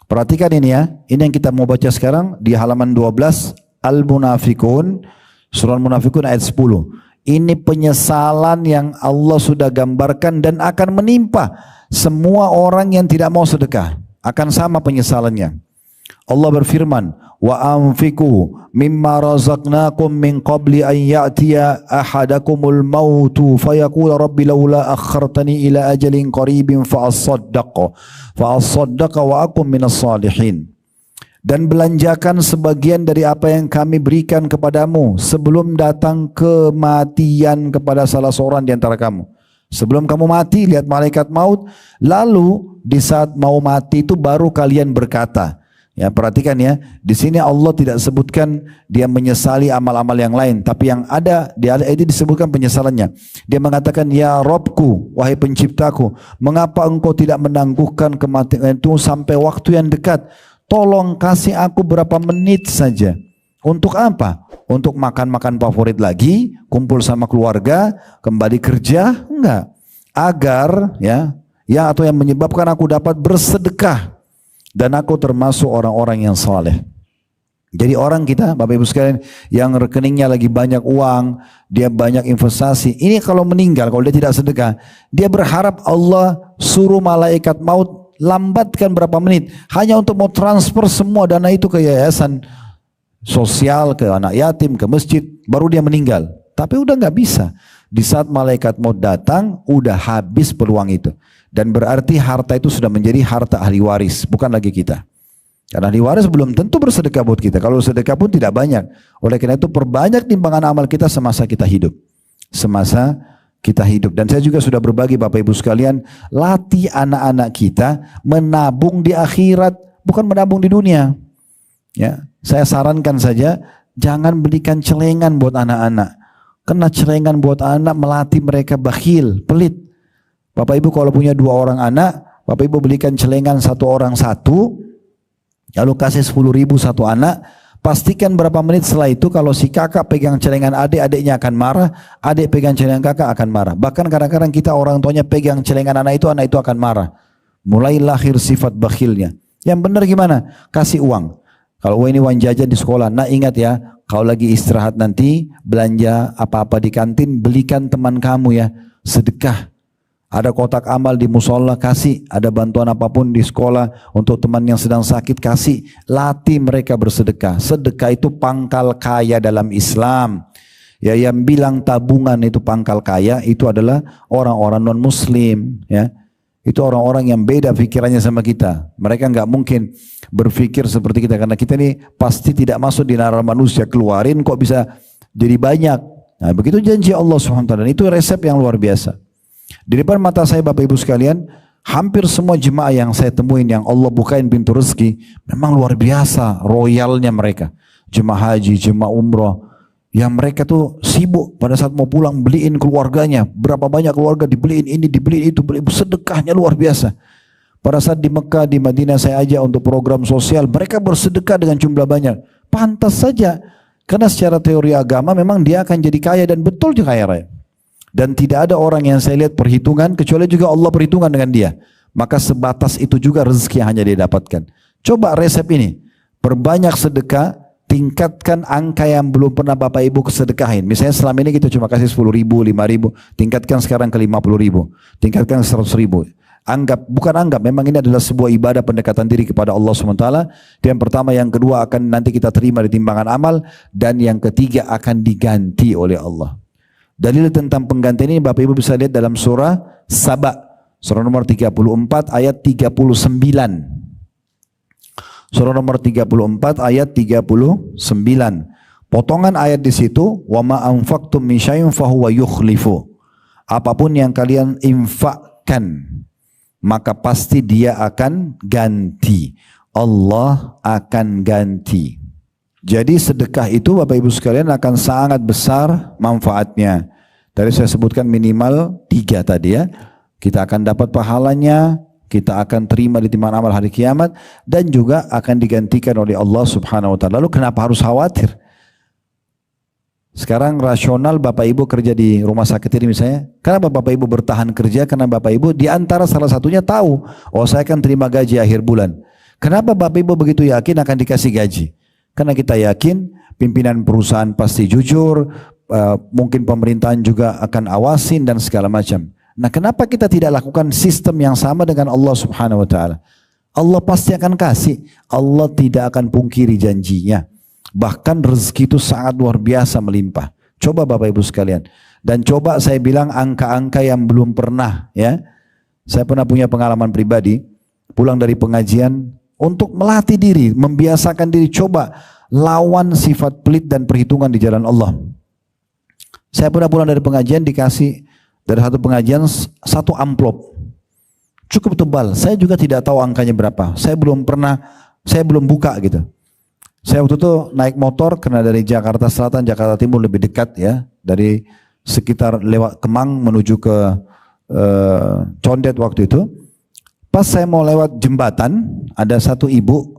Perhatikan ini ya, ini yang kita mau baca sekarang di halaman 12 Al-Munafikun, surah Al-Munafikun ayat 10. Ini penyesalan yang Allah sudah gambarkan dan akan menimpa semua orang yang tidak mau sedekah. Akan sama penyesalannya. Allah berfirman, wa anfiqu mimma razaqnakum min qabli an ya'tiya ahadakumul mautu fayaqula rabbi laula akhartani ila ajalin qaribin fa asaddaqa wa akum minas salihin. Dan belanjakan sebagian dari apa yang kami berikan kepadamu sebelum datang kematian kepada salah seorang di antara kamu. Sebelum kamu mati lihat malaikat maut, lalu di saat mau mati itu baru kalian berkata. Ya, perhatikan ya, di sini Allah tidak sebutkan dia menyesali amal-amal yang lain, tapi yang ada di ayat ini disebutkan penyesalannya. Dia mengatakan, ya Robku, wahai penciptaku, mengapa engkau tidak menangguhkan kematian itu sampai waktu yang dekat? Tolong kasih aku berapa menit saja. Untuk apa? Untuk makan-makan favorit lagi, kumpul sama keluarga, kembali kerja? Enggak. Agar ya atau yang menyebabkan aku dapat bersedekah. Dan aku termasuk orang-orang yang saleh. Jadi orang kita, Bapak Ibu sekalian, yang rekeningnya lagi banyak uang, dia banyak investasi. Ini kalau meninggal, kalau dia tidak sedekah, dia berharap Allah suruh malaikat maut lambatkan berapa menit, hanya untuk mau transfer semua dana itu ke yayasan sosial, ke anak yatim, ke masjid, baru dia meninggal. Tapi udah nggak bisa. Di saat malaikat maut datang, udah habis peluang itu. Dan berarti harta itu sudah menjadi harta ahli waris, bukan lagi kita. Karena ahli waris belum tentu bersedekah buat kita. Kalau sedekah pun tidak banyak. Oleh karena itu perbanyak timbangan amal kita semasa kita hidup. Semasa kita hidup. Dan saya juga sudah berbagi Bapak Ibu sekalian, latih anak-anak kita menabung di akhirat, bukan menabung di dunia. Ya, saya sarankan saja, jangan belikan celengan buat anak-anak. Karena celengan buat anak melatih mereka bakhil, pelit. Bapak Ibu kalau punya 2 orang anak, Bapak Ibu belikan celengan 1 orang 1, lalu kasih 10.000 satu anak, pastikan berapa menit setelah itu kalau si kakak pegang celengan adik, adiknya akan marah, adik pegang celengan kakak akan marah. Bahkan kadang-kadang kita orang tuanya pegang celengan anak itu akan marah. Mulai lahir sifat bakhilnya. Yang benar gimana? Kasih uang. Kalau ini uang jajan di sekolah, nah ingat ya, kalau lagi istirahat nanti belanja apa-apa di kantin, belikan teman kamu ya, sedekah. Ada kotak amal di musola, kasih. Ada bantuan apapun di sekolah untuk teman yang sedang sakit, kasih. Latih mereka bersedekah. Sedekah itu pangkal kaya dalam Islam. Ya, yang bilang tabungan itu pangkal kaya itu adalah orang-orang non-muslim, ya. Itu orang-orang yang beda pikirannya sama kita. Mereka nggak mungkin berpikir seperti kita karena kita ini pasti tidak masuk di nalar manusia, keluarin kok bisa jadi banyak. Nah, begitu janji Allah SWT, dan itu resep yang luar biasa. Di depan mata saya Bapak Ibu sekalian, hampir semua jemaah yang saya temuin yang Allah bukain pintu rezeki, memang luar biasa royalnya mereka. Jemaah haji, jemaah umroh, yang mereka tuh sibuk pada saat mau pulang beliin keluarganya, berapa banyak keluarga dibeliin ini, dibeliin itu, beliin, sedekahnya luar biasa. Pada saat di Mekah, di Madinah saya ajak untuk program sosial, mereka bersedekah dengan jumlah banyak. Pantas saja, karena secara teori agama memang dia akan jadi kaya dan betul dia kaya raya. Dan tidak ada orang yang saya lihat perhitungan, kecuali juga Allah perhitungan dengan dia. Maka sebatas itu juga rezeki yang hanya dia dapatkan. Coba resep ini, perbanyak sedekah, tingkatkan angka yang belum pernah Bapak Ibu kesedekahin. Misalnya selama ini kita cuma kasih 10 ribu, 5 ribu, tingkatkan sekarang ke 50 ribu, tingkatkan 100 ribu. Bukan anggap, memang ini adalah sebuah ibadah pendekatan diri kepada Allah SWT. Yang pertama, yang kedua akan nanti kita terima di timbangan amal, dan yang ketiga akan diganti oleh Allah. Dalil tentang penggantian ini Bapak Ibu bisa lihat dalam surah Saba, surah nomor 34 ayat 39. Surah nomor 34 ayat 39. Potongan ayat di situ, wa ma anfaqtum min syai'in fahuwa yukhlifu. Apapun yang kalian infakkan, maka pasti dia akan ganti. Allah akan ganti. Jadi sedekah itu Bapak Ibu sekalian akan sangat besar manfaatnya. Tadi saya sebutkan minimal 3 tadi ya. Kita akan dapat pahalanya, kita akan terima di timbangan amal hari kiamat, dan juga akan digantikan oleh Allah Subhanahu wa taala. Lalu kenapa harus khawatir? Sekarang rasional Bapak Ibu kerja di rumah sakit ini misalnya, kenapa Bapak Ibu bertahan kerja? Karena Bapak Ibu di antara salah satunya tahu, oh saya akan terima gaji akhir bulan. Kenapa Bapak Ibu begitu yakin akan dikasih gaji? Karena kita yakin pimpinan perusahaan pasti jujur, mungkin pemerintahan juga akan awasin dan segala macam. Nah, kenapa kita tidak lakukan sistem yang sama dengan Allah Subhanahu wa taala? Allah pasti akan kasih. Allah tidak akan pungkiri janjinya. Bahkan rezeki itu sangat luar biasa melimpah. Coba Bapak Ibu sekalian. Dan coba saya bilang angka-angka yang belum pernah ya. Saya pernah punya pengalaman pribadi, pulang dari pengajian untuk melatih diri, membiasakan diri, coba lawan sifat pelit dan perhitungan di jalan Allah. Saya pernah pulang dari pengajian dikasih dari satu pengajian 1 amplop cukup tebal. Saya juga tidak tahu angkanya berapa. Saya belum buka gitu. Saya waktu itu naik motor karena dari Jakarta Selatan, Jakarta Timur lebih dekat ya, dari sekitar lewat Kemang menuju ke Condet waktu itu. Pas saya mau lewat jembatan, ada satu ibu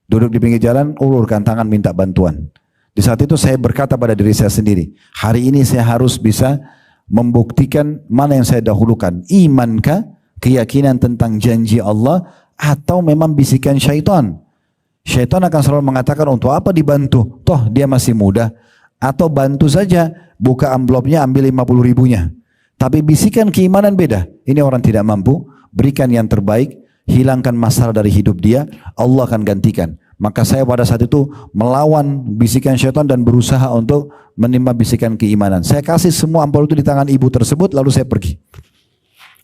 duduk di pinggir jalan, ulurkan tangan minta bantuan. Di saat itu saya berkata pada diri saya sendiri, hari ini saya harus bisa membuktikan mana yang saya dahulukan, imankah, keyakinan tentang janji Allah, atau memang bisikan syaitan. Syaitan akan selalu mengatakan untuk apa dibantu, toh dia masih muda, atau bantu saja, buka amplopnya ambil 50 ribunya. Tapi bisikan keimanan beda, ini orang tidak mampu, berikan yang terbaik, hilangkan masalah dari hidup dia, Allah akan gantikan. Maka saya pada saat itu melawan bisikan syaitan dan berusaha untuk menimba bisikan keimanan. Saya kasih semua amplop itu di tangan ibu tersebut, lalu saya pergi.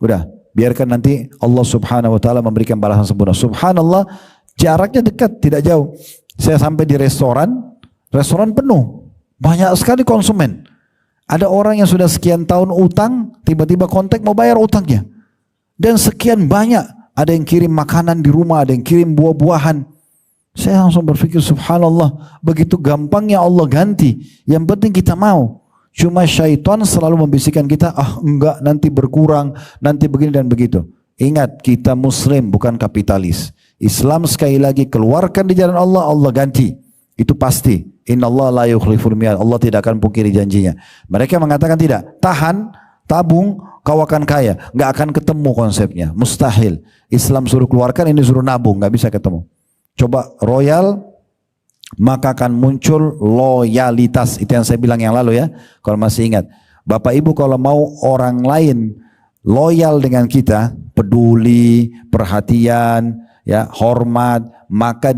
Udah, biarkan nanti Allah Subhanahu wa taala memberikan balasan sempurna. Subhanallah, jaraknya dekat, tidak jauh. Saya sampai di restoran penuh, banyak sekali konsumen. Ada orang yang sudah sekian tahun utang, tiba-tiba kontak mau bayar utangnya. Dan sekian banyak, ada yang kirim makanan di rumah, ada yang kirim buah-buahan. Saya langsung berpikir subhanallah, begitu gampangnya Allah ganti. Yang penting kita mau. Cuma syaitan selalu membisikkan kita, enggak, nanti berkurang, nanti begini dan begitu. Ingat, kita muslim bukan kapitalis. Islam sekali lagi keluarkan di jalan Allah, Allah ganti. Itu pasti. Innallaha la yukhliful mi'ad. Allah tidak akan pungkiri janjinya. Mereka mengatakan tidak, tahan, tabung, kau akan kaya. Enggak akan ketemu konsepnya, mustahil. Islam suruh keluarkan, ini suruh nabung, enggak bisa ketemu. Coba royal, maka akan muncul loyalitas. Itu yang saya bilang yang lalu ya, kalau masih ingat. Bapak Ibu kalau mau orang lain loyal dengan kita, peduli, perhatian, ya, hormat, maka